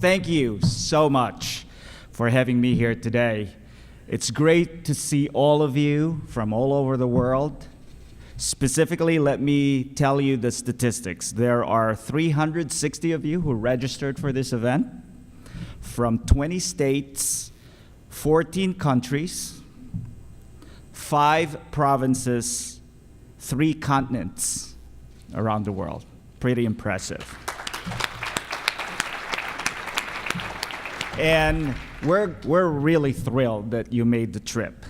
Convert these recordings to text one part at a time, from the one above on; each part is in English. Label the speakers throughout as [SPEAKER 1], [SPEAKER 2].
[SPEAKER 1] Thank you so much for having me here today. It's great to see all of you from all over the world. Specifically, let me tell you the statistics. There are 360 of you who registered for this event from 20 states, 14 countries, 5 provinces, 3 continents around the world. Pretty impressive. And we're really thrilled that you made the trip.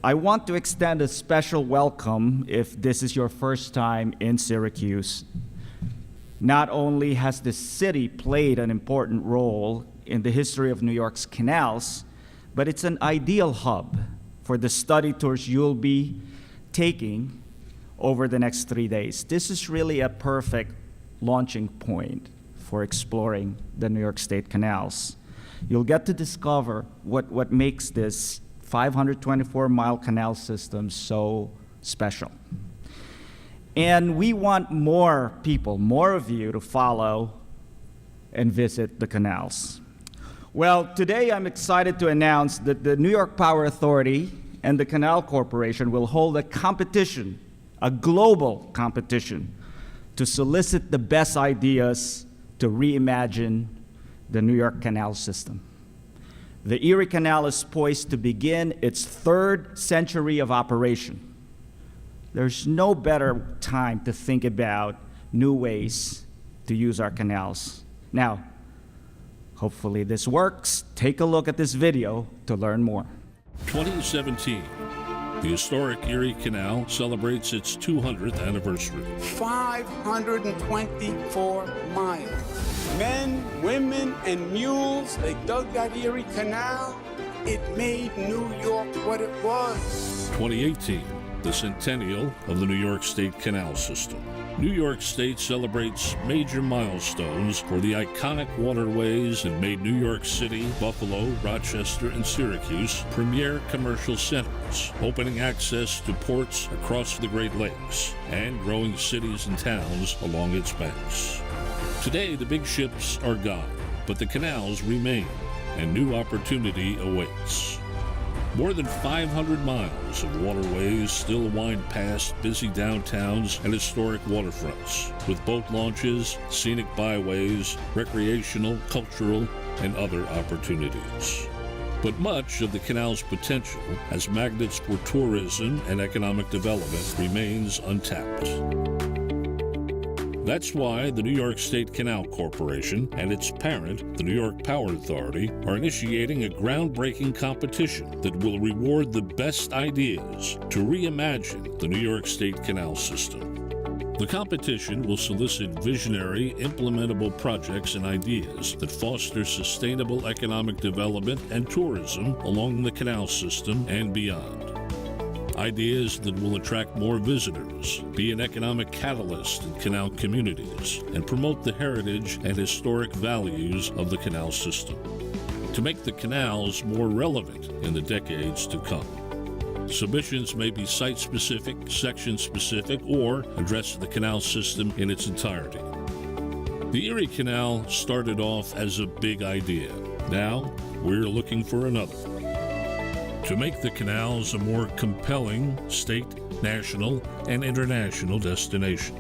[SPEAKER 1] I want to extend a special welcome if this is your first time in Syracuse. Not only has the city played an important role in the history of New York's canals, but it's an ideal hub for the study tours you'll be taking over the next 3 days. This is really a perfect launching point for exploring the New York State canals. You'll get to discover what makes this 524-mile canal system so special. And we want more people, more of you, to follow and visit the canals. Well, today I'm excited to announce that the New York Power Authority and the Canal Corporation will hold a competition, a global competition, to solicit the best ideas to reimagine the New York canal system. The Erie Canal is poised to begin its 3rd century of operation. There's no better time to think about new ways to use our canals. Now, hopefully this works. Take a look at this video to learn more.
[SPEAKER 2] 2017, the historic Erie Canal celebrates its 200th anniversary.
[SPEAKER 3] 524 miles. Men, women, and mules, they dug that Erie Canal. It made New York what it was.
[SPEAKER 2] 2018, the centennial of the New York State Canal System. New York State celebrates major milestones for the iconic waterways and made New York City, Buffalo, Rochester, and Syracuse premier commercial centers, opening access to ports across the Great Lakes and growing cities and towns along its banks. Today, the big ships are gone, but the canals remain, and new opportunity awaits. More than 500 miles of waterways still wind past busy downtowns and historic waterfronts, with boat launches, scenic byways, recreational, cultural, and other opportunities. But much of the canal's potential as magnets for tourism and economic development remains untapped. That's why the New York State Canal Corporation and its parent, the New York Power Authority, are initiating a groundbreaking competition that will reward the best ideas to reimagine the New York State Canal System. The competition will solicit visionary, implementable projects and ideas that foster sustainable economic development and tourism along the canal system and beyond. Ideas that will attract more visitors, be an economic catalyst in canal communities, and promote the heritage and historic values of the canal system, to make the canals more relevant in the decades to come. Submissions may be site-specific, section-specific, or address the canal system in its entirety. The Erie Canal started off as a big idea. Now, we're looking for another. To make the canals a more compelling state, national, and international destination.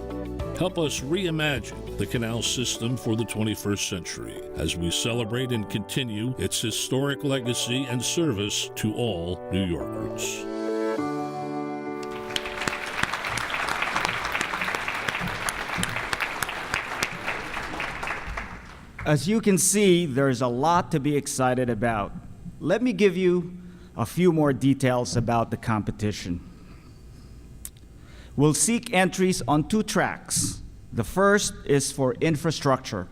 [SPEAKER 2] Help us reimagine the canal system for the 21st century as we celebrate and continue its historic legacy and service to all New Yorkers.
[SPEAKER 1] As you can see, there's a lot to be excited about. Let me give you a few more details about the competition. We'll seek entries on 2 tracks. The first is for infrastructure.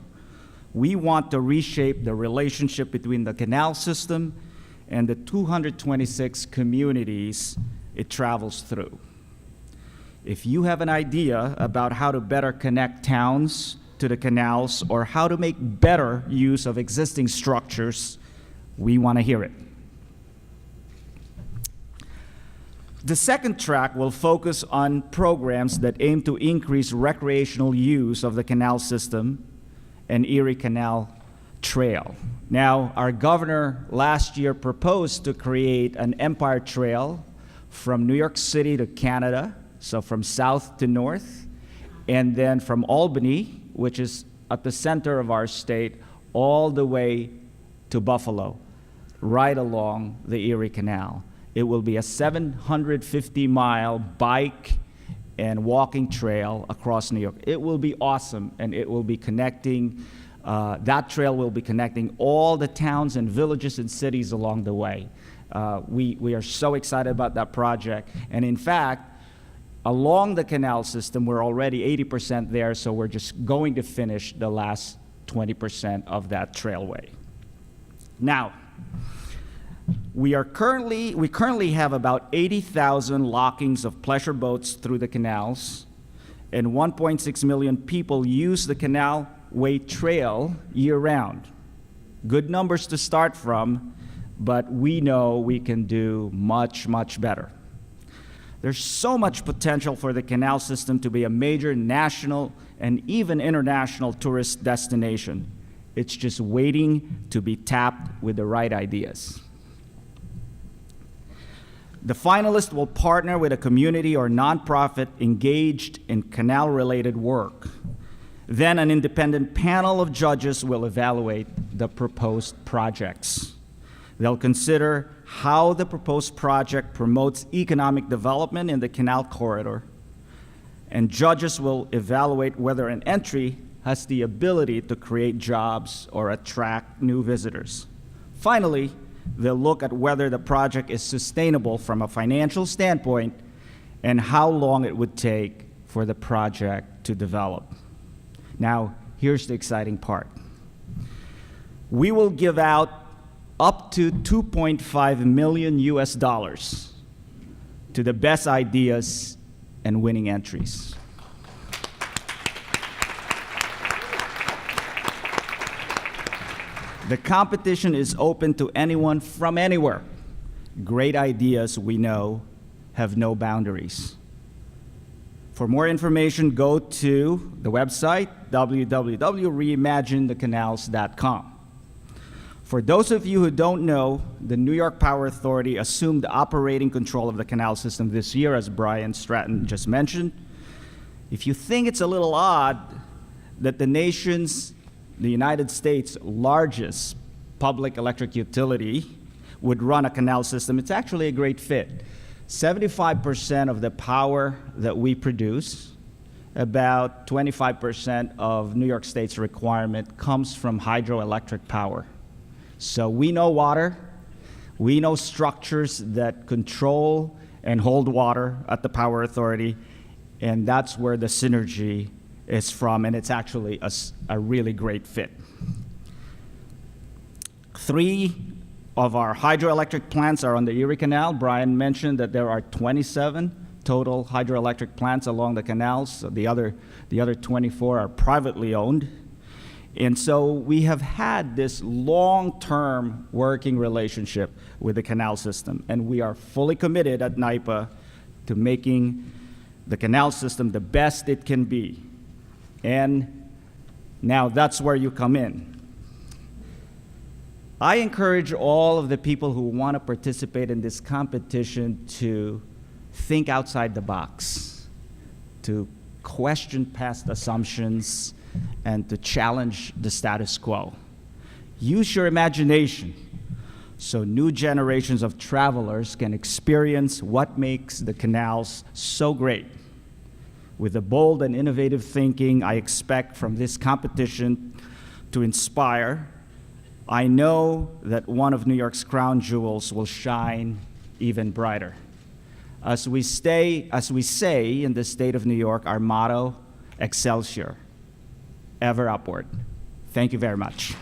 [SPEAKER 1] We want to reshape the relationship between the canal system and the 226 communities it travels through. If you have an idea about how to better connect towns to the canals or how to make better use of existing structures, we want to hear it. The second track will focus on programs that aim to increase recreational use of the canal system and Erie Canal trail. Now, our governor last year proposed to create an Empire Trail from New York City to Canada, so from south to north, and then from Albany, which is at the center of our state, all the way to Buffalo, right along the Erie Canal. It will be a 750-mile bike and walking trail across New York. It will be awesome, and it will be connecting, that trail will be connecting all the towns and villages and cities along the way. We are so excited about that project, and in fact, along the canal system, we're already 80% there, so we're just going to finish the last 20% of that trailway. Now, we currently have about 80,000 lockings of pleasure boats through the canals, and 1.6 million people use the canalway trail year-round. Good numbers to start from, but we know we can do much, much better. There's so much potential for the canal system to be a major national and even international tourist destination. It's just waiting to be tapped with the right ideas. The finalist will partner with a community or nonprofit engaged in canal-related work. Then an independent panel of judges will evaluate the proposed projects. They'll consider how the proposed project promotes economic development in the canal corridor, and judges will evaluate whether an entry has the ability to create jobs or attract new visitors. Finally, they'll look at whether the project is sustainable from a financial standpoint and how long it would take for the project to develop. Now, here's the exciting part. We will give out up to $2.5 million to the best ideas and winning entries. The competition is open to anyone from anywhere. Great ideas, we know, have no boundaries. For more information, go to the website, www.reimaginethecanals.com. For those of you who don't know, the New York Power Authority assumed operating control of the canal system this year, as Brian Stratton just mentioned. If you think it's a little odd that the United States' largest public electric utility would run a canal system, it's actually a great fit. 75% of the power that we produce, about 25% of New York State's requirement comes from hydroelectric power. So we know water, we know structures that control and hold water at the Power Authority, and that's where the synergy is from, and it's actually a really great fit. 3 of our hydroelectric plants are on the Erie Canal. Brian mentioned that there are 27 total hydroelectric plants along the canals. So the other 24 are privately owned. And so we have had this long-term working relationship with the canal system, and we are fully committed at NYPA to making the canal system the best it can be. And now that's where you come in. I encourage all of the people who want to participate in this competition to think outside the box, to question past assumptions, and to challenge the status quo. Use your imagination so new generations of travelers can experience what makes the canals so great. With the bold and innovative thinking I expect from this competition to inspire, I know that one of New York's crown jewels will shine even brighter. As we say in the state of New York, our motto, Excelsior, ever upward. Thank you very much.